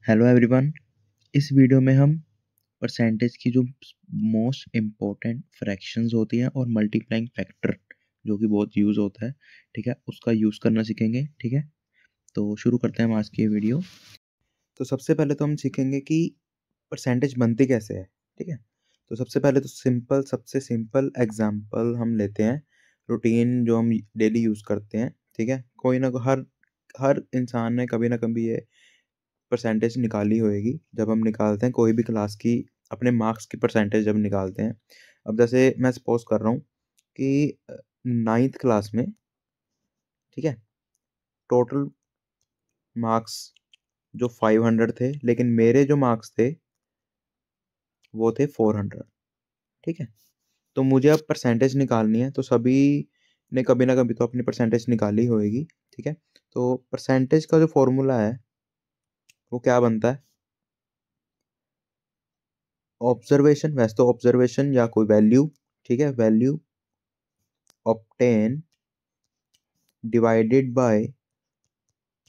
Hello everyone. इस video में हम परसेंटेज की जो मोस्ट इम्पोर्टेंट फ्रैक्शंस होती हैं और मल्टीप्लाइंग फैक्टर जो कि बहुत यूज़ होता है, ठीक है, उसका यूज़ करना सीखेंगे। ठीक है, तो शुरू करते हैं हम आज की ये वीडियो। तो सबसे पहले तो हम सीखेंगे कि परसेंटेज बनती कैसे है। ठीक है, तो सबसे पहले तो सबसे सिंपल एग्जांपल हम लेते हैं, रूटीन जो हम डेली यूज़ करते हैं। ठीक है, कोई ना हर हर इंसान ने कभी ना कभी ये परसेंटेज निकाली होएगी। जब हम निकालते हैं कोई भी क्लास की अपने मार्क्स की परसेंटेज जब निकालते हैं, अब जैसे मैं सपोज कर रहा हूँ कि 9th क्लास में, ठीक है, टोटल मार्क्स जो 500 थे, लेकिन मेरे जो मार्क्स थे वो थे 400। ठीक है, तो मुझे अब परसेंटेज निकालनी है, तो सभी ने कभी ना कभी तो अपनी परसेंटेज निकाली होएगी। ठीक है, तो परसेंटेज का जो फॉर्मूला है वो क्या बनता है, ऑब्जर्वेशन, वैसे तो ऑब्जर्वेशन या कोई वैल्यू, ठीक है, value obtain divided by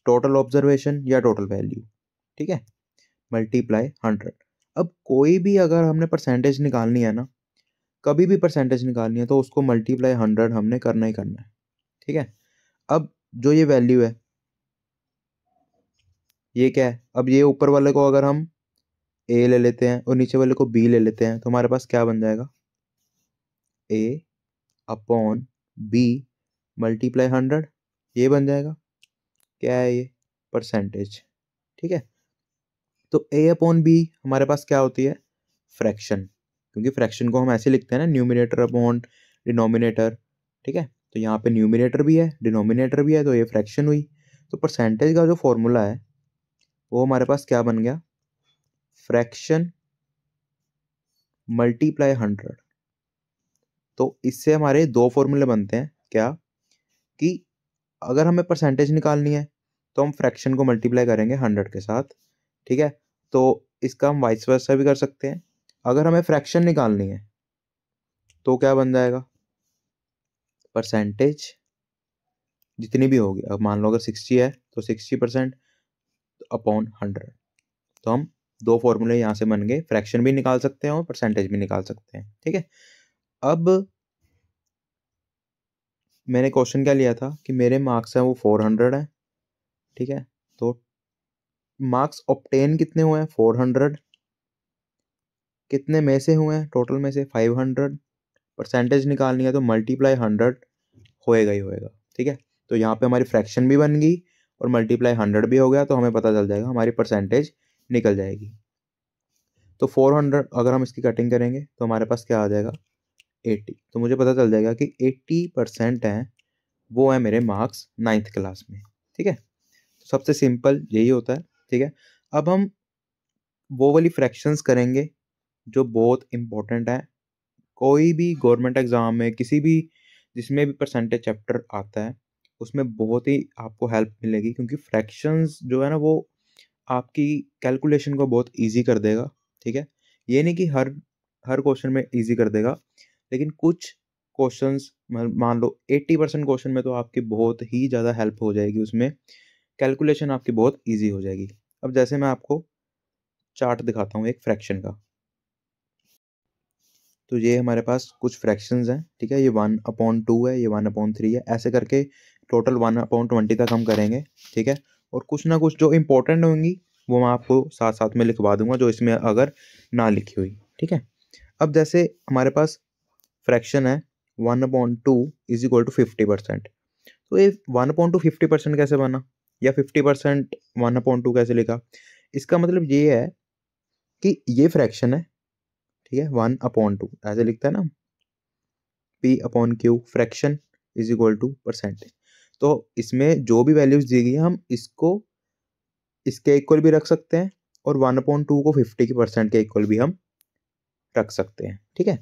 total observation या टोटल वैल्यू, ठीक है, मल्टीप्लाई 100। अब कोई भी अगर हमने परसेंटेज निकालनी है ना, कभी भी परसेंटेज निकालनी है, तो उसको मल्टीप्लाई 100 हमने करना ही करना है। ठीक है, अब जो ये वैल्यू है ये क्या है, अब ये ऊपर वाले को अगर हम ए ले लेते हैं और नीचे वाले को बी ले लेते हैं, तो हमारे पास क्या बन जाएगा, ए अपॉन बी मल्टीप्लाई 100, ये बन जाएगा। क्या है ये, परसेंटेज। ठीक है, तो ए अपॉन बी हमारे पास क्या होती है, फ्रैक्शन, क्योंकि फ्रैक्शन को हम ऐसे लिखते हैं ना, न्यूमिनेटर अपॉन डिनोमिनेटर। ठीक है, तो यहाँ पे न्यूमिनेटर भी है डिनोमिनेटर भी है, तो ये फ्रैक्शन हुई। तो परसेंटेज का जो फॉर्मूला है वो हमारे पास क्या बन गया, फ्रैक्शन मल्टीप्लाई 100। तो इससे हमारे दो फॉर्मूले बनते हैं, क्या, कि अगर हमें परसेंटेज निकालनी है तो हम फ्रैक्शन को मल्टीप्लाई करेंगे 100 के साथ। ठीक है, तो इसका हम वाइस वर्सा भी कर सकते हैं। अगर हमें फ्रैक्शन निकालनी है तो क्या बन जाएगा, परसेंटेज जितनी भी होगी, अब मान लो अगर 60 है तो 60% अपॉन 100। तो हम दो फॉर्मूले यहाँ से बन गए, फ्रैक्शन भी निकाल सकते हैं और परसेंटेज भी निकाल सकते हैं। ठीक है, अब मैंने क्वेश्चन क्या लिया था कि मेरे मार्क्स हैं वो 400 है। ठीक है, तो मार्क्स ऑब्टेन कितने हुए हैं, 400, कितने में से हुए हैं, टोटल में से 500। परसेंटेज निकालनी है तो मल्टीप्लाई 100 होएगा ही होएगा। ठीक है, तो यहाँ पे हमारी फ्रैक्शन भी बन गई और मल्टीप्लाई 100 भी हो गया, तो हमें पता चल जाएगा हमारी परसेंटेज निकल जाएगी। तो 400 अगर हम इसकी कटिंग करेंगे तो हमारे पास क्या आ जाएगा, 80। तो मुझे पता चल जाएगा कि 80% हैं वो है मेरे मार्क्स 9th क्लास में। ठीक है, तो सबसे सिंपल यही होता है। ठीक है, अब हम वो वाली फ्रैक्शंस करेंगे जो बहुत इंपॉर्टेंट है, कोई भी गवर्नमेंट एग्जाम में, किसी भी जिसमें भी परसेंटेज चैप्टर आता है उसमें बहुत ही आपको हेल्प मिलेगी, क्योंकि फ्रैक्शंस जो है ना वो आपकी कैलकुलेशन को बहुत इजी कर देगा। ठीक है, ये नहीं कि हर हर क्वेश्चन में इजी कर देगा, लेकिन कुछ क्वेश्चंस मान लो 80% क्वेश्चन में तो आपकी बहुत ही ज़्यादा हेल्प हो जाएगी, उसमें कैलकुलेशन आपकी बहुत इजी हो जाएगी। अब जैसे मैं आपको चार्ट दिखाता हूँ एक फ्रैक्शन का, तो ये हमारे पास कुछ फ्रैक्शंस हैं। ठीक है, ये 1/2 है, ये 1/3 है, ऐसे करके टोटल 1/20 तक हम करेंगे। ठीक है, और कुछ ना कुछ जो इंपॉर्टेंट होंगी वो मैं आपको साथ साथ में लिखवा दूंगा, जो इसमें अगर ना लिखी हुई। ठीक है, अब जैसे हमारे पास फ्रैक्शन है 1/2 इज इक्वल टू 50%। तो ये 1/2 50% कैसे बना, या 50% 1/2 कैसे लिखा, इसका मतलब ये है कि ये फ्रैक्शन है, ठीक है, 1/2 ऐसे लिखता है ना, P/Q, fraction is equal to percentage. तो इसमें जो भी वैल्यूज दी गई है हम इसको इसके इक्वल भी रख सकते हैं, और 1/2 को 50% के इक्वल भी हम रख सकते हैं। ठीक है,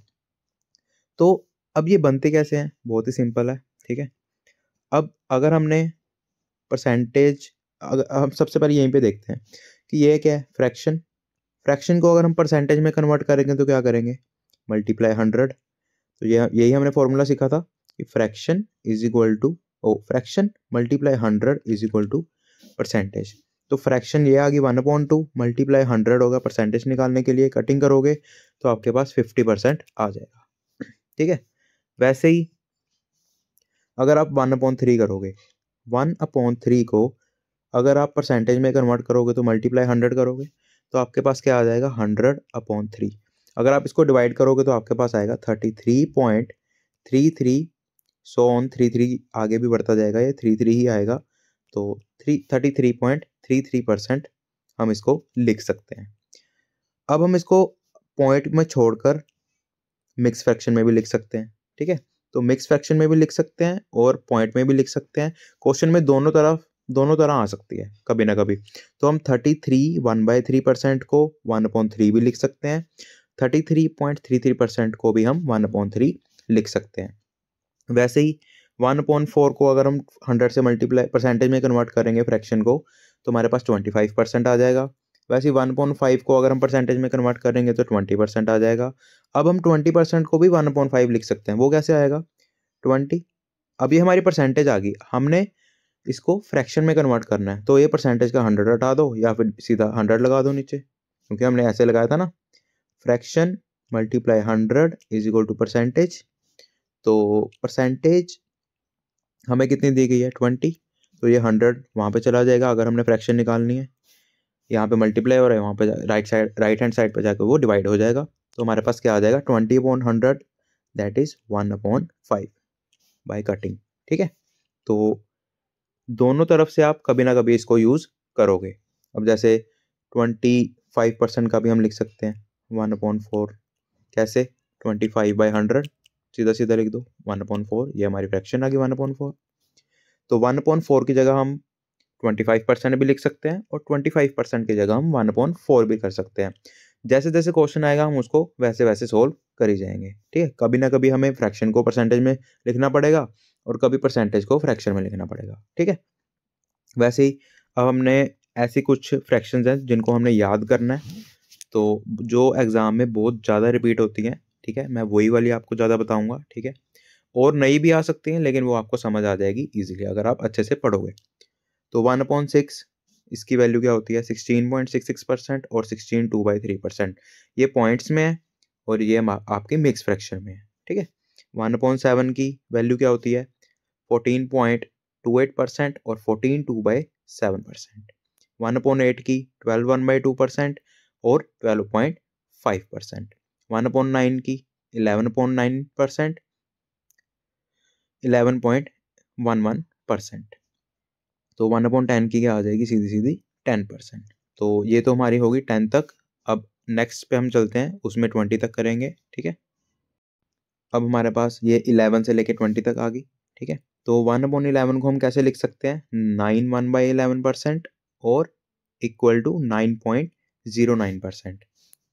तो अब ये बनते कैसे हैं, बहुत ही सिंपल है। ठीक है, अब अगर हमने परसेंटेज, अगर हम सबसे पहले यहीं पे देखते हैं कि ये क्या है, फ्रैक्शन। फ्रैक्शन को अगर हम परसेंटेज में कन्वर्ट करेंगे तो क्या करेंगे, मल्टीप्लाई 100। तो ये यही हमने फॉर्मूला सीखा था कि fraction is equal to fraction multiply 100 is equal to percentage. तो फ्रैक्शन ये आ गई 1/2 मल्टीप्लाई 100 होगा परसेंटेज निकालने के लिए। कटिंग करोगे तो आपके पास 50% आ जाएगा। ठीक है, वैसे ही अगर आप 1/3 करोगे, 1/3 को अगर आप परसेंटेज में कन्वर्ट करोगे तो मल्टीप्लाई 100 करोगे तो आपके पास क्या आ जाएगा 100/3। अगर आप इसको डिवाइड करोगे तो आपके पास आएगा 33.33, सो ऑन 33 आगे भी बढ़ता जाएगा, ये 33 ही आएगा। तो 33.33% हम इसको लिख सकते हैं। अब हम इसको पॉइंट में छोड़कर मिक्स फ्रैक्शन में भी लिख सकते हैं। ठीक है, तो मिक्स फ्रैक्शन में भी लिख सकते हैं और पॉइंट में भी लिख सकते हैं। क्वेश्चन में दोनों तरह आ सकती है कभी ना कभी। तो हम 33 1/3% को 1/3 भी लिख सकते हैं, 33.33% को भी हम 1/3 लिख सकते हैं। वैसे ही 1/4 को अगर हम 100 से मल्टीप्लाई परसेंटेज में कन्वर्ट करेंगे फ्रैक्शन को तो हमारे पास 25% आ जाएगा। वैसे ही 1/5 को अगर हम परसेंटेज में कन्वर्ट करेंगे तो 20% आ जाएगा। अब हम 20% को भी 1/5 लिख सकते हैं। वो कैसे आएगा 20। अब ये हमारी परसेंटेज आ गई, हमने इसको फ्रैक्शन में कन्वर्ट करना है तो ये परसेंटेज का 100 हटा दो या फिर सीधा 100 लगा दो नीचे, क्योंकि हमने ऐसे लगाया था ना, fraction multiply 100 is equal to percentage. तो परसेंटेज हमें कितनी दी गई है 20, तो ये 100 वहाँ पे चला जाएगा अगर हमने फ्रैक्शन निकालनी है। यहाँ पे मल्टीप्लाई हो रहा है, वहाँ पे राइट हैंड साइड पे जाकर वो डिवाइड हो जाएगा। तो हमारे पास क्या आ जाएगा 20/100 दैट इज 1/5 बाय कटिंग। ठीक है, तो दोनों तरफ से आप कभी ना कभी इसको यूज करोगे। अब जैसे 25% का भी हम लिख सकते हैं 1/4। कैसे 25/100 सीधा सीधा लिख दो 1/4, ये हमारी फ्रैक्शन आ गई 1/4। तो 1/4 की जगह हम 25% भी लिख सकते हैं और 25% की जगह हम 1/4 भी कर सकते हैं। जैसे जैसे क्वेश्चन आएगा हम उसको वैसे वैसे सोल्व करी जाएंगे। ठीक है, कभी ना कभी हमें फ्रैक्शन को परसेंटेज में लिखना पड़ेगा और कभी परसेंटेज को फ्रैक्शन में लिखना पड़ेगा। ठीक है, वैसे ही अब हमने ऐसी कुछ फ्रैक्शंस हैं जिनको हमने याद करना है, तो जो एग्जाम में बहुत ज़्यादा रिपीट होती हैं। ठीक है, मैं वही वाली आपको ज़्यादा बताऊंगा। ठीक है, और नई भी आ सकती हैं लेकिन वो आपको समझ आ जाएगी इजीली अगर आप अच्छे से पढ़ोगे। तो 1/6 इसकी वैल्यू क्या होती है 16.66% और 16/2/3%। ये पॉइंट्स में है और ये आपके मिक्स फ्रैक्शन में है। ठीक है, 1/7 की वैल्यू क्या होती है 14.28% और 14/2/7%। 1/8 की 12/1/2% और 12.5%। 1/9 की 11.9%, 11.11%। तो 1/10 की क्या आ जाएगी सीधी सीधी 10%। तो ये तो हमारी होगी 10 तक। अब नेक्स्ट पे हम चलते हैं, उसमें 20 तक करेंगे। ठीक है, अब हमारे पास ये 11 से लेके 20 तक आ गई। ठीक है, तो 1/11 को हम कैसे लिख सकते हैं 9 1/11% और इक्वल टू 9.09%।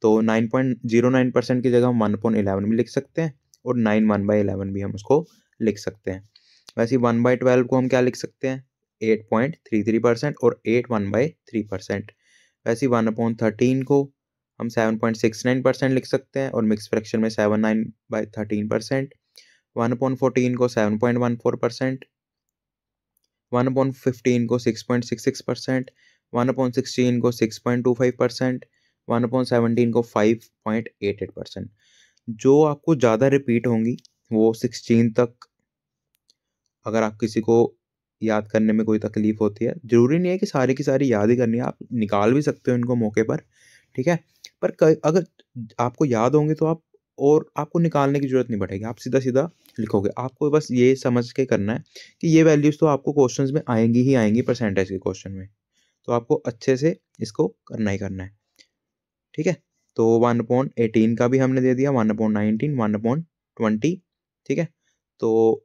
तो 9.09% की जगह हम 1/11 भी लिख सकते हैं और 9 1/11 भी हम उसको लिख सकते हैं। वैसे 1/12 को हम क्या लिख सकते हैं 8.33% और 8 1/3%। वैसे 1/13 को हम 7.69% लिख सकते हैं और मिक्स फ्रैक्शन में 7/9/13%। 1/14 को 7.14%, 1/15 को 6.66%, 1/16 को 6.25%, 1/17 को 5.88%। जो आपको ज़्यादा रिपीट होंगी वो 16 तक। अगर आप किसी को याद करने में कोई तकलीफ होती है, ज़रूरी नहीं है कि सारी की सारी याद ही करनी है, आप निकाल भी सकते हो इनको मौके पर। ठीक है, पर अगर आपको याद होंगे तो आप और आपको निकालने की ज़रूरत नहीं पड़ेगी, आप सीधा सीधा लिखोगे। आपको बस ये समझ के करना है कि ये वैल्यूज़ तो आपको क्वेश्चंस में आएंगी ही आएंगी परसेंटेज के क्वेश्चन में, तो आपको अच्छे से इसको करना ही करना है। ठीक है, तो 1/18 का भी हमने दे दिया, 1/19, 1/20। ठीक है, तो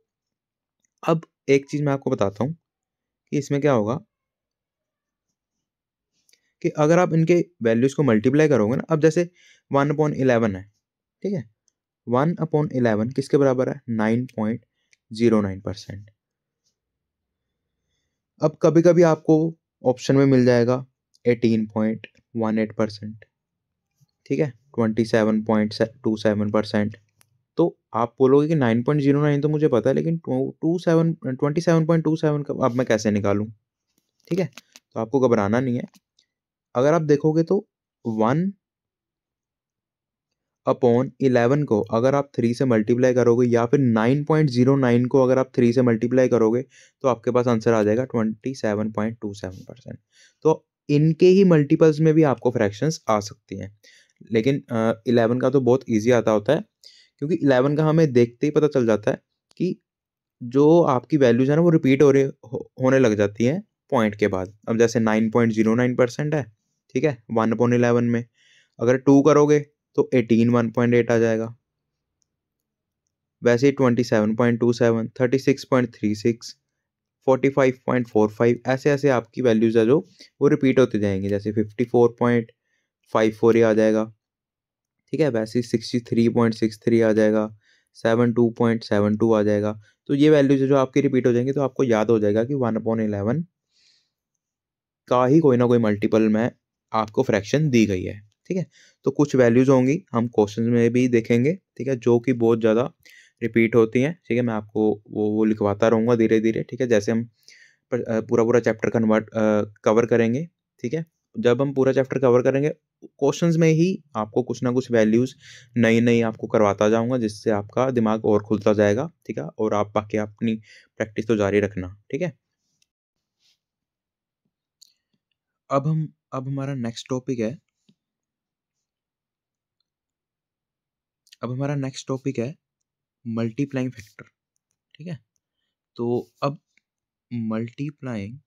अब एक चीज़ मैं आपको बताता हूँ कि इसमें क्या होगा कि अगर आप इनके वैल्यूज़ को मल्टीप्लाई करोगे ना, अब जैसे 1/11 है। ठीक है, 1/11 किसके बराबर है 9.09%। अब कभी कभी आपको ऑप्शन में मिल जाएगा 18.18%। ठीक है, 27.27%। तो आप बोलोगे कि 9.09 तो मुझे पता है लेकिन 27.27 का अब मैं कैसे निकालूं। ठीक है, तो आपको घबराना नहीं है। अगर आप देखोगे तो 1/11 को अगर आप 3 से मल्टीप्लाई करोगे या फिर 9.09 को अगर आप 3 से मल्टीप्लाई करोगे तो आपके पास आंसर आ जाएगा 27.27%। तो इनके ही मल्टीपल्स में भी आपको फ्रैक्शंस आ सकती हैं, लेकिन 11 का तो बहुत ईजी आता होता है, क्योंकि 11 का हमें देखते ही पता चल जाता है कि जो आपकी वैल्यूज है ना वो रिपीट होने लग जाती हैं पॉइंट के बाद। अब जैसे 9.09% है, ठीक है, 1/11 में अगर 2 करोगे तो 18 1.8 आ जाएगा। वैसे ही 27.27, 36.36, 45.45 ऐसे ऐसे आपकी वैल्यूज है जो वो रिपीट होती जाएंगी। जैसे 54.54 ये आ जाएगा, ठीक है, वैसे ही 63.63 आ जाएगा, 72.72 आ जाएगा। तो ये वैल्यूज जो आपकी रिपीट हो जाएंगी, तो आपको याद हो जाएगा कि 1/11 का ही कोई ना कोई मल्टीपल में आपको फ्रैक्शन दी गई है, ठीक है। तो कुछ वैल्यूज होंगी, हम क्वेश्चन में भी देखेंगे, ठीक है, जो कि बहुत ज़्यादा रिपीट होती हैं, ठीक है। मैं आपको वो लिखवाता रहूँगा धीरे धीरे, ठीक है, जैसे हम पूरा पूरा चैप्टर कवर करेंगे, ठीक है। जब हम पूरा चैप्टर कवर करेंगे, क्वेश्चंस में ही आपको कुछ ना कुछ वैल्यूज नई नई आपको करवाता जाऊंगा, जिससे आपका दिमाग और खुलता जाएगा, ठीक है। और आप बाकी अपनी प्रैक्टिस तो जारी रखना, ठीक है। अब हमारा नेक्स्ट टॉपिक है मल्टीप्लाइंग फैक्टर, ठीक है। तो अब मल्टीप्लाइंग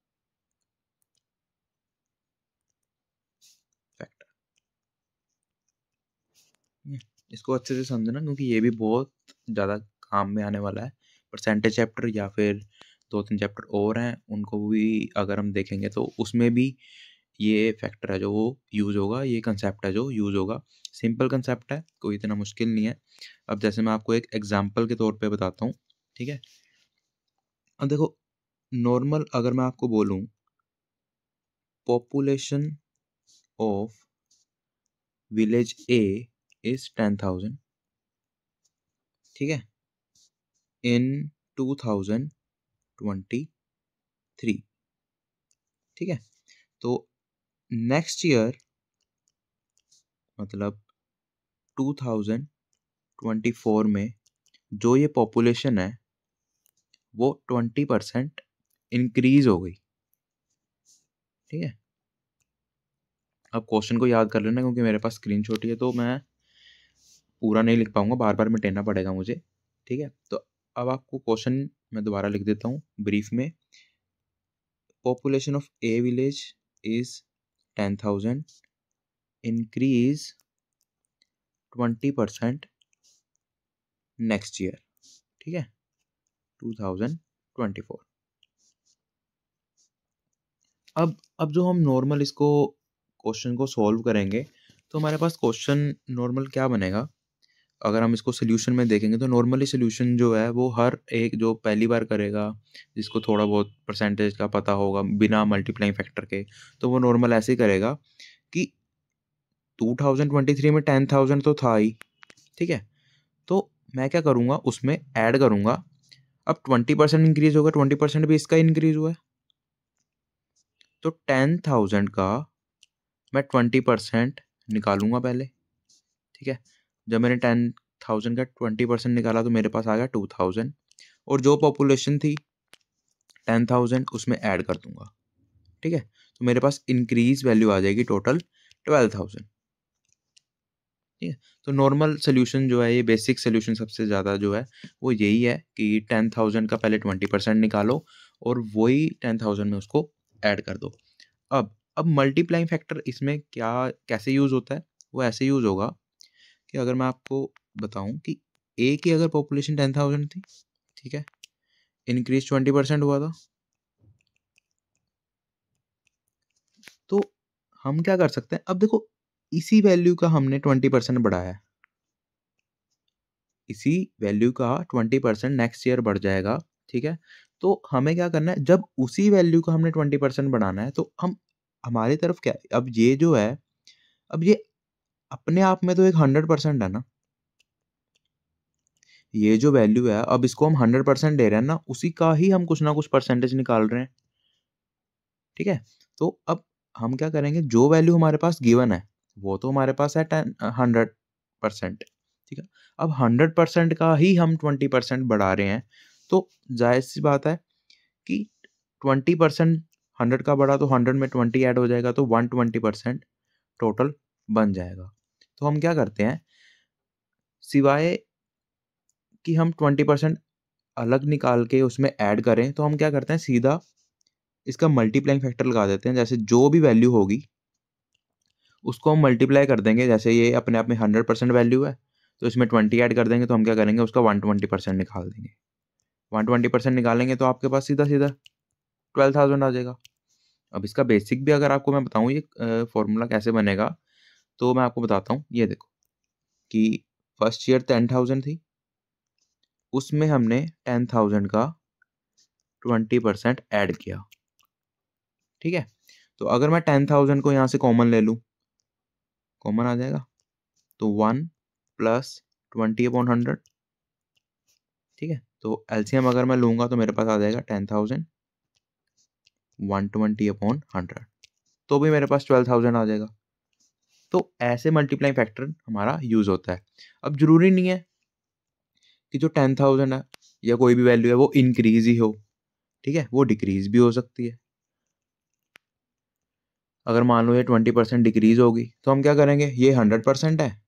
फैक्टर, इसको अच्छे से समझना, क्योंकि ये भी बहुत ज़्यादा काम में आने वाला है। परसेंटेज चैप्टर या फिर 2-3 चैप्टर और हैं, उनको भी अगर हम देखेंगे तो उसमें भी ये फैक्टर है जो वो यूज़ होगा, ये कंसेप्ट है जो यूज़ होगा। सिंपल कंसेप्ट है, कोई इतना मुश्किल नहीं है। अब जैसे मैं आपको एक एग्जांपल के तौर पे बताता हूँ, ठीक है। अब देखो, नॉर्मल अगर मैं आपको बोलूँ population of village A is 10,000, ठीक है, इन 2023, ठीक है। तो नेक्स्ट ईयर मतलब 2024 में जो ये पॉपुलेशन है वो 20% इंक्रीज हो गई, ठीक है। अब क्वेश्चन को याद कर लेना, क्योंकि मेरे पास स्क्रीन छोटी है तो मैं पूरा नहीं लिख पाऊंगा, बार बार मिटाना पड़ेगा मुझे, ठीक है। तो अब आपको क्वेश्चन मैं दोबारा लिख देता हूँ ब्रीफ में। Population of A village is 10,000, increase 20% next year, ठीक है, 2024। अब जो हम नॉर्मल इसको क्वेश्चन को सॉल्व करेंगे, तो हमारे पास क्वेश्चन नॉर्मल क्या बनेगा। अगर हम इसको सोल्यूशन में देखेंगे तो नॉर्मली सोल्यूशन जो है वो हर एक जो पहली बार करेगा, जिसको थोड़ा बहुत परसेंटेज का पता होगा बिना मल्टीप्लाइंग फैक्टर के, तो वो नॉर्मल ऐसे ही करेगा कि 2023 में 10,000 तो था ही, ठीक है। तो मैं क्या करूँगा, उसमें ऐड करूँगा। अब 20% इंक्रीज होगा, 20% भी इसका इंक्रीज हुआ है, तो 10,000 का मैं 20% निकालूंगा पहले, ठीक है। जब मैंने 10,000 का 20% निकाला तो मेरे पास आ गया 2,000, और जो पॉपुलेशन थी 10,000 उसमें ऐड कर दूंगा, ठीक है। तो मेरे पास इंक्रीज वैल्यू आ जाएगी टोटल 12,000, ठीक है। तो नॉर्मल सोल्यूशन जो है, ये बेसिक सोल्यूशन सबसे ज़्यादा जो है वो यही है कि 10,000 का पहले 20% निकालो और वही 10,000 में उसको ऐड कर दो। अब मल्टीप्लाइंग फैक्टर इसमें क्या कैसे यूज़ होता है, वो ऐसे यूज़ होगा कि अगर मैं आपको बताऊं कि ए की अगर पॉपुलेशन 10,000 थी, ठीक है, इंक्रीज 20% हुआ था, तो हम क्या कर सकते हैं। अब देखो, इसी वैल्यू का हमने 20% बढ़ाया है, इसी वैल्यू का 20% नेक्स्ट ईयर बढ़ जाएगा, ठीक है। तो हमें क्या करना है, जब उसी वैल्यू का हमने 20% बढ़ाना है, तो हम हमारी तरफ क्या, अब ये जो है, अब ये अपने आप में तो एक 100% है ना, ये जो वैल्यू है, अब इसको हम 100% दे रहे हैं ना, उसी का ही हम कुछ ना कुछ परसेंटेज निकाल रहे हैं, ठीक है। तो अब हम क्या करेंगे, जो वैल्यू हमारे पास गिवन है वो तो हमारे पास है 100%, ठीक है। अब 100% का ही हम 20% बढ़ा रहे हैं, तो जाहिर सी बात है कि 20% 100 का बढ़ा तो 100 में 20 ऐड हो जाएगा, तो 120% टोटल बन जाएगा। तो हम क्या करते हैं, सिवाय कि हम 20% अलग निकाल के उसमें ऐड करें, तो हम क्या करते हैं, सीधा इसका मल्टीप्लाइंग फैक्टर लगा देते हैं। जैसे जो भी वैल्यू होगी उसको हम मल्टीप्लाई कर देंगे। जैसे ये अपने आप में 100% वैल्यू है, तो इसमें 20 ऐड कर देंगे, तो हम क्या करेंगे, उसका 120% निकाल देंगे। 120% निकालेंगे तो आपके पास सीधा सीधा 12,000 आ जाएगा। अब इसका बेसिक भी अगर आपको मैं बताऊँ ये फॉर्मूला कैसे बनेगा, तो मैं आपको बताता हूँ। ये देखो कि फर्स्ट ईयर 10,000 थी, उसमें हमने 10,000 का 20% ऐड किया, ठीक है। तो अगर मैं 10,000 को यहाँ से कॉमन ले लूँ, कॉमन आ जाएगा, तो 1 प्लस 20/100, ठीक है। तो एलसीएम अगर मैं लूँगा तो मेरे पास आ जाएगा 10,000 120/100, तो भी मेरे पास 12,000 आ जाएगा। तो ऐसे मल्टीप्लाइंग फैक्टर हमारा यूज होता है। अब जरूरी नहीं है कि जो 10,000 है या कोई भी वैल्यू है वो इंक्रीज ही हो, ठीक है, वो डिक्रीज भी हो सकती है। अगर मान लो ये 20% डिक्रीज होगी, तो हम क्या करेंगे, ये 100% है,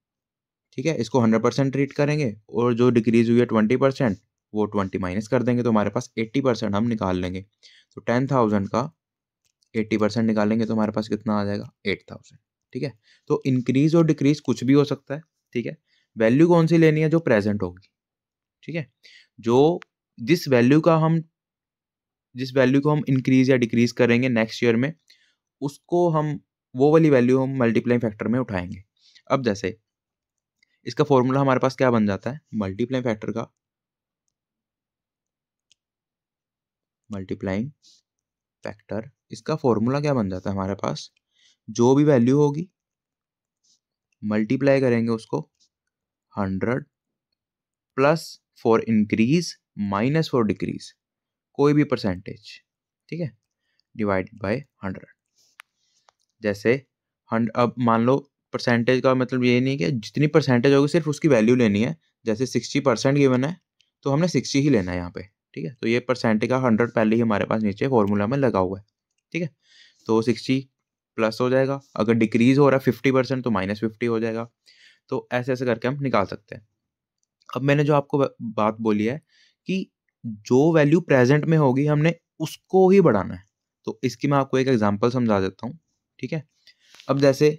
ठीक है, इसको 100% ट्रीट करेंगे, और जो डिक्रीज हुई है 20% वो 20 माइनस कर देंगे, तो हमारे पास 80% हम निकाल लेंगे। तो 10,000 का 80% निकालेंगे तो हमारे पास कितना आ जाएगा, 8,000, ठीक है। तो इंक्रीज और डिक्रीज कुछ भी हो सकता है, ठीक है। वैल्यू कौन सी लेनी है, जो प्रेजेंट होगी, ठीक है। जो जिस वैल्यू को हम इंक्रीज या डिक्रीज करेंगे नेक्स्ट ईयर में, उसको हम वो वाली वैल्यू हम मल्टीप्लाइंग फैक्टर में उठाएंगे। अब जैसे इसका फॉर्मूला हमारे पास क्या बन जाता है, मल्टीप्लाइंग फैक्टर का मल्टीप्लाइंग फैक्टर, इसका फॉर्मूला क्या बन जाता है हमारे पास, जो भी वैल्यू होगी मल्टीप्लाई करेंगे उसको 100 plus for increase minus for decrease, कोई भी परसेंटेज, ठीक है, डिवाइडेड बाय 100। जैसे अब मान लो परसेंटेज का मतलब ये नहीं कि जितनी परसेंटेज होगी सिर्फ उसकी वैल्यू लेनी है। जैसे 60% गिवन है तो हमने 60 ही लेना है यहाँ पे, ठीक है। तो ये परसेंटेज का 100 पहले ही हमारे पास नीचे फॉर्मूला में लगा हुआ है, ठीक है। तो 60 प्लस हो जाएगा, अगर डिक्रीज हो रहा है 50% तो -50 हो जाएगा। तो ऐसे ऐसे करके हम निकाल सकते हैं। अब मैंने जो आपको बात बोली है कि जो वैल्यू प्रेजेंट में होगी हमने उसको ही बढ़ाना है, तो इसकी मैं आपको एक एग्जांपल समझा देता हूँ, ठीक है। अब जैसे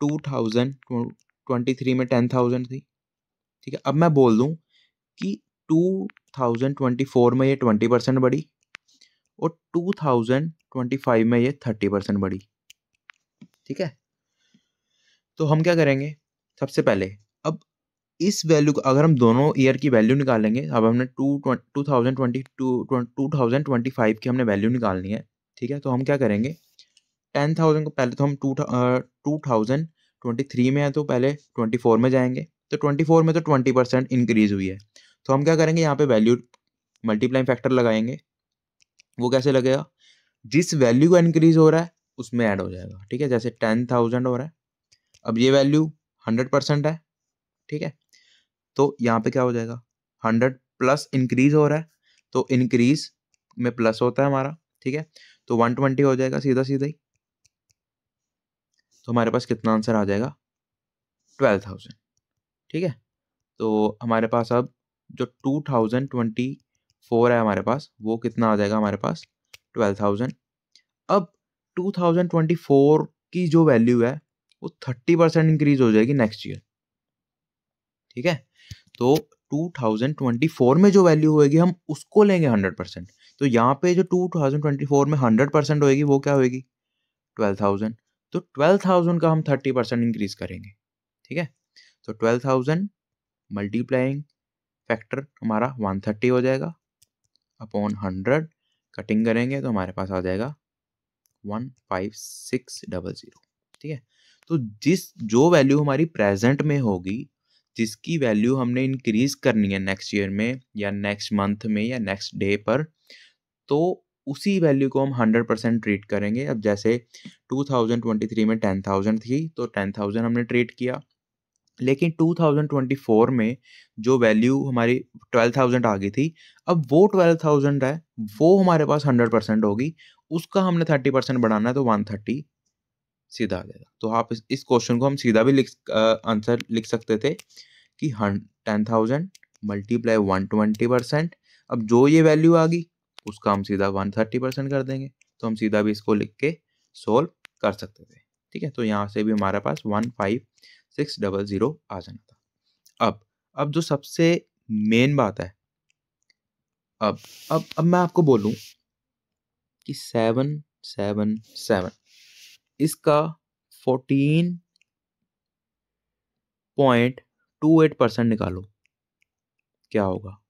2023 में 10,000 थी, ठीक है। अब मैं बोल दूं कि 2024 में ये 20% बढ़ी और 2025 में ये 30% बढ़ी, ठीक है। तो हम क्या करेंगे, सबसे पहले अब इस वैल्यू को अगर हम दोनों ईयर की वैल्यू निकालेंगे, अब हमने 2025 की हमने वैल्यू निकालनी है, ठीक है। तो हम क्या करेंगे, 10,000 को पहले तो हम 2023 में है तो पहले 24 में जाएंगे, तो 24 में तो 20% इंक्रीज हुई है, तो हम क्या करेंगे, यहाँ पे वैल्यू मल्टीप्लाइंग फैक्टर लगाएंगे। वो कैसे लगेगा, जिस वैल्यू का इंक्रीज हो रहा है उसमें ऐड हो जाएगा, ठीक है। जैसे 10,000 हो रहा है, अब ये वैल्यू 100% है, ठीक है। तो यहाँ पे क्या हो जाएगा, 100 प्लस इंक्रीज हो रहा है, तो इंक्रीज में प्लस होता है हमारा, ठीक है। तो 120 हो जाएगा सीधा सीधा ही। तो हमारे पास कितना आंसर आ जाएगा, 12,000, ठीक है। तो हमारे पास अब जो 2024 है हमारे पास, वो कितना आ जाएगा हमारे पास, 12,000। अब 2024 की जो वैल्यू है वो 30% इंक्रीज हो जाएगी नेक्स्ट ईयर, ठीक है। तो 2024 में जो वैल्यू होएगी हम उसको लेंगे 100%। तो यहाँ पे जो 2024 में 100% होएगी वो क्या होएगी, 12,000। तो 12,000 का हम 30% इंक्रीज करेंगे, ठीक है। तो 12,000 मल्टीप्लाइंग फैक्टर हमारा 130 हो जाएगा अपॉन 100, कटिंग करेंगे तो हमारे पास आ जाएगा 15600, ठीक है। तो जो वैल्यू हमारी प्रेजेंट में होगी, जिसकी वैल्यू हमने इंक्रीज करनी है नेक्स्ट ईयर में या नेक्स्ट मंथ में या नेक्स्ट डे पर, तो उसी वैल्यू को हम 100% ट्रीट करेंगे। अब जैसे 2023 में 10,000 थी तो 10,000 हमने ट्रीट किया, लेकिन 2024 में जो वैल्यू हमारी 12,000 आ गई थी, अब वो 12,000 है वो हमारे पास 100% होगी, उसका हमने 30% बढ़ाना है तो 130 सीधा आ जाएगा। तो आप इस क्वेश्चन को हम सीधा भी आंसर लिख सकते थे कि 10,000 मल्टीप्लाई 120%। अब जो ये वैल्यू आ गई उसका हम सीधा 130% कर देंगे, तो हम सीधा भी इसको लिख के सोल्व कर सकते थे। ठीक है, तो यहाँ से भी हमारे पास 15600 आ जाना था। अब जो सबसे मेन बात है, अब मैं आपको बोलूं कि 777 इसका 14.28% निकालो, क्या होगा?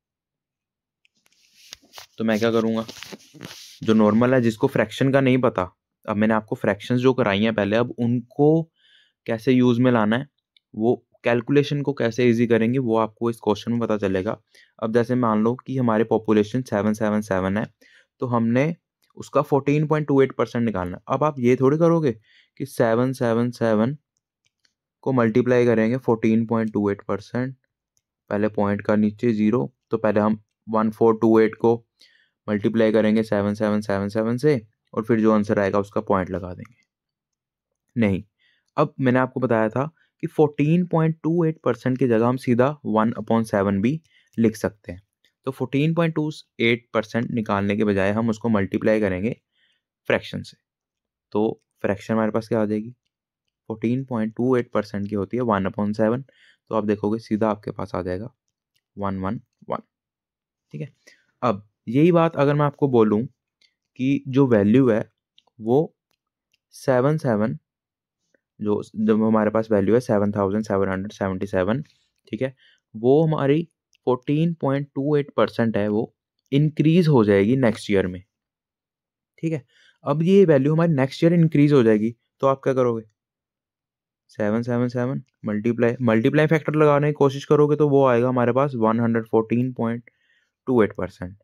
तो मैं क्या करूँगा, जो नॉर्मल है, जिसको फ्रैक्शन का नहीं पता, अब मैंने आपको फ्रैक्शंस जो कराई हैं पहले, अब उनको कैसे यूज़ में लाना है, वो कैलकुलेशन को कैसे इजी करेंगे, वो आपको इस क्वेश्चन में पता चलेगा। अब जैसे मान लो कि हमारे पॉपुलेशन 777 है, तो हमने उसका 14.28% निकालना है। अब आप ये थोड़ी करोगे कि 777 को मल्टीप्लाई करेंगे 14.28%, पहले पॉइंट का नीचे ज़ीरो, तो पहले हम 1428 को मल्टीप्लाई करेंगे 7777 से, और फिर जो आंसर आएगा उसका पॉइंट लगा देंगे। नहीं, अब मैंने आपको बताया था कि 14.28% की जगह हम सीधा 1/7 भी लिख सकते हैं। तो 14.28% निकालने के बजाय हम उसको मल्टीप्लाई करेंगे फ्रैक्शन से, तो फ्रैक्शन हमारे पास क्या आ जाएगी, 14.28% की होती है 1/7, तो आप देखोगे सीधा आपके पास आ जाएगा 111। ठीक है, अब यही बात अगर मैं आपको बोलूं कि जो वैल्यू है वो 77, जो जब हमारे पास वैल्यू है 7,777, ठीक है, वो हमारी 14.28% है, वो इंक्रीज हो जाएगी नेक्स्ट ईयर में। ठीक है, अब ये वैल्यू हमारी नेक्स्ट ईयर इंक्रीज हो जाएगी, तो आप क्या करोगे, 777 मल्टीप्लाई फैक्टर लगाने की कोशिश करोगे तो वो आएगा हमारे पास 114.28%।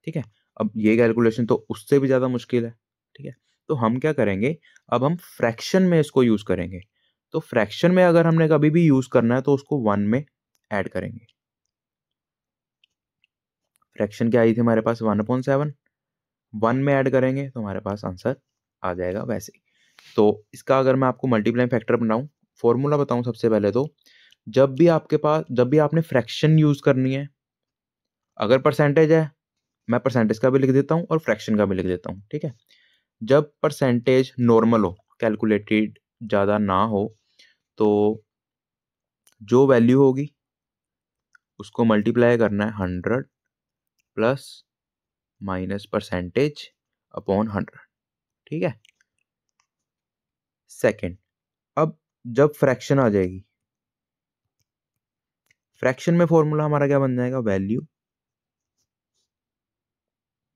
ठीक है, अब ये कैलकुलेशन तो उससे भी ज़्यादा मुश्किल है। ठीक है, तो हम क्या करेंगे, अब हम फ्रैक्शन में इसको यूज़ करेंगे। तो फ्रैक्शन में अगर हमने कभी भी यूज़ करना है तो उसको 1 में ऐड करेंगे। फ्रैक्शन क्या आई थी हमारे पास, 1/7, 1 में ऐड करेंगे तो हमारे पास आंसर आ जाएगा वैसे ही। तो इसका अगर मैं आपको मल्टीप्लाइंग फैक्टर बनाऊं, फॉर्मूला बताऊं सबसे पहले, तो जब भी आपने फ्रैक्शन यूज़ करनी है, अगर परसेंटेज है, मैं परसेंटेज का भी लिख देता हूँ और फ्रैक्शन का भी लिख देता हूँ। ठीक है, जब परसेंटेज नॉर्मल हो, कैलकुलेटेड ज़्यादा ना हो, तो जो वैल्यू होगी उसको मल्टीप्लाई करना है 100 प्लस माइनस परसेंटेज अपॉन 100। ठीक है, सेकंड, अब जब फ्रैक्शन आ जाएगी, फ्रैक्शन में फॉर्मूला हमारा क्या बन जाएगा, value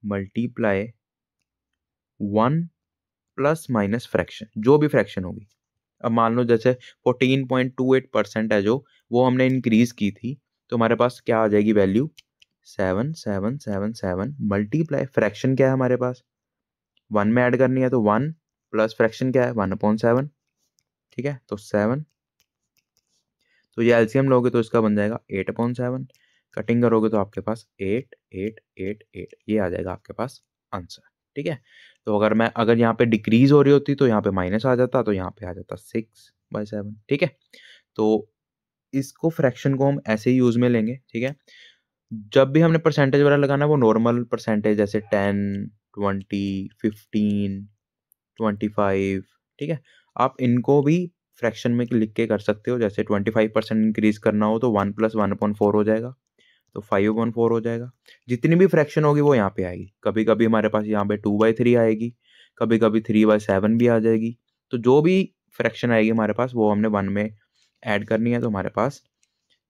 multiply 1 plus minus fraction, जो भी फ्रैक्शन होगी। अब मान लो जैसे 14.28% है जो, वो हमने इंक्रीज की थी, तो हमारे पास क्या आ जाएगी वैल्यू, 7777 मल्टीप्लाई फ्रैक्शन क्या है हमारे पास, 1 में ऐड करनी है तो 1 प्लस फ्रैक्शन क्या है 1/7। ठीक है, तो 7, तो ये एलसीएम लोगे तो इसका बन जाएगा 8/7, कटिंग करोगे तो आपके पास 8 8 8 8, ये आ जाएगा आपके पास आंसर। ठीक है, तो अगर यहाँ पे डिक्रीज हो रही होती तो यहाँ पे माइनस आ जाता, तो यहाँ पे आ जाता 6/7। ठीक है, तो इसको फ्रैक्शन को हम ऐसे ही यूज में लेंगे। ठीक है, जब भी हमने परसेंटेज वगैरह लगाना है, वो नॉर्मल परसेंटेज जैसे 10 20 15 25, ठीक है, आप इनको भी फ्रैक्शन में लिख के कर सकते हो। जैसे 25% इंक्रीज करना हो तो 1 प्लस 1/4 हो जाएगा, तो 5/4 हो जाएगा। जितनी भी फ्रैक्शन होगी वो यहाँ पे आएगी। कभी कभी हमारे पास यहाँ पे 2/3 आएगी, कभी कभी 3/7 भी आ जाएगी। तो जो भी फ्रैक्शन आएगी हमारे पास वो हमने 1 में ऐड करनी है, तो हमारे पास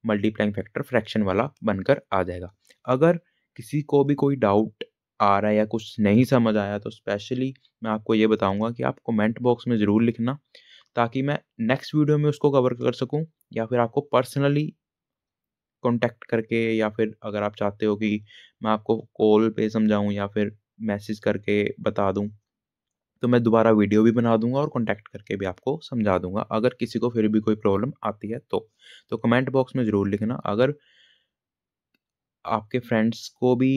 मल्टीप्लाइंग फैक्टर फ्रैक्शन वाला बनकर आ जाएगा। अगर किसी को भी कोई डाउट आ रहा है या कुछ नहीं समझ आया, तो स्पेशली मैं आपको ये बताऊंगा कि आप कमेंट बॉक्स में ज़रूर लिखना, ताकि मैं नेक्स्ट वीडियो में उसको कवर कर सकूं, या फिर आपको पर्सनली कांटेक्ट करके, या फिर अगर आप चाहते हो कि मैं आपको कॉल पे समझाऊं या फिर मैसेज करके बता दूँ, तो मैं दोबारा वीडियो भी बना दूँगा और कॉन्टैक्ट करके भी आपको समझा दूँगा, अगर किसी को फिर भी कोई प्रॉब्लम आती है तो। तो कमेंट बॉक्स में ज़रूर लिखना, अगर आपके फ्रेंड्स को भी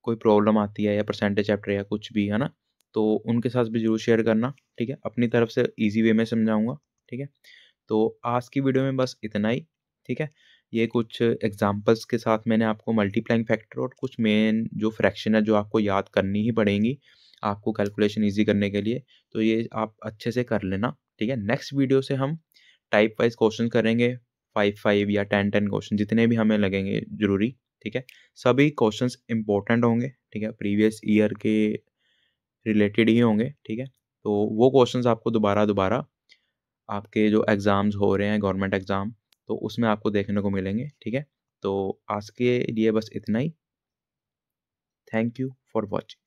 कोई प्रॉब्लम आती है या परसेंटेज चैप्टर या कुछ भी, है ना? तो उनके साथ भी ज़रूर शेयर करना, ठीक है? अपनी तरफ से ईज़ी वे में समझाऊँगा, ठीक है? तो आज की वीडियो में बस इतना ही, ठीक है? ये कुछ एग्ज़ाम्पल्स के साथ मैंने आपको मल्टीप्लाइंग फैक्टर और कुछ मेन जो फ्रैक्शन है, जो आपको याद करनी ही पड़ेंगी, आपको कैलकुलेशन ईज़ी करने के लिए, तो ये आप अच्छे से कर लेना, ठीक है? नेक्स्ट वीडियो से हम टाइप वाइज़ क्वेश्चन करेंगे, 5-5 या 10-10 क्वेश्चन जितने भी हमें लगेंगे ज़रूरी, ठीक है? सभी क्वेश्चंस इम्पोर्टेंट होंगे, ठीक है? प्रीवियस ईयर के रिलेटेड ही होंगे, ठीक है? तो वो क्वेश्चंस आपको दोबारा-दोबारा आपके जो एग्ज़ाम्स हो रहे हैं गवर्नमेंट एग्ज़ाम, तो उसमें आपको देखने को मिलेंगे, ठीक है? तो आज के लिए बस इतना ही। Thank you for watching.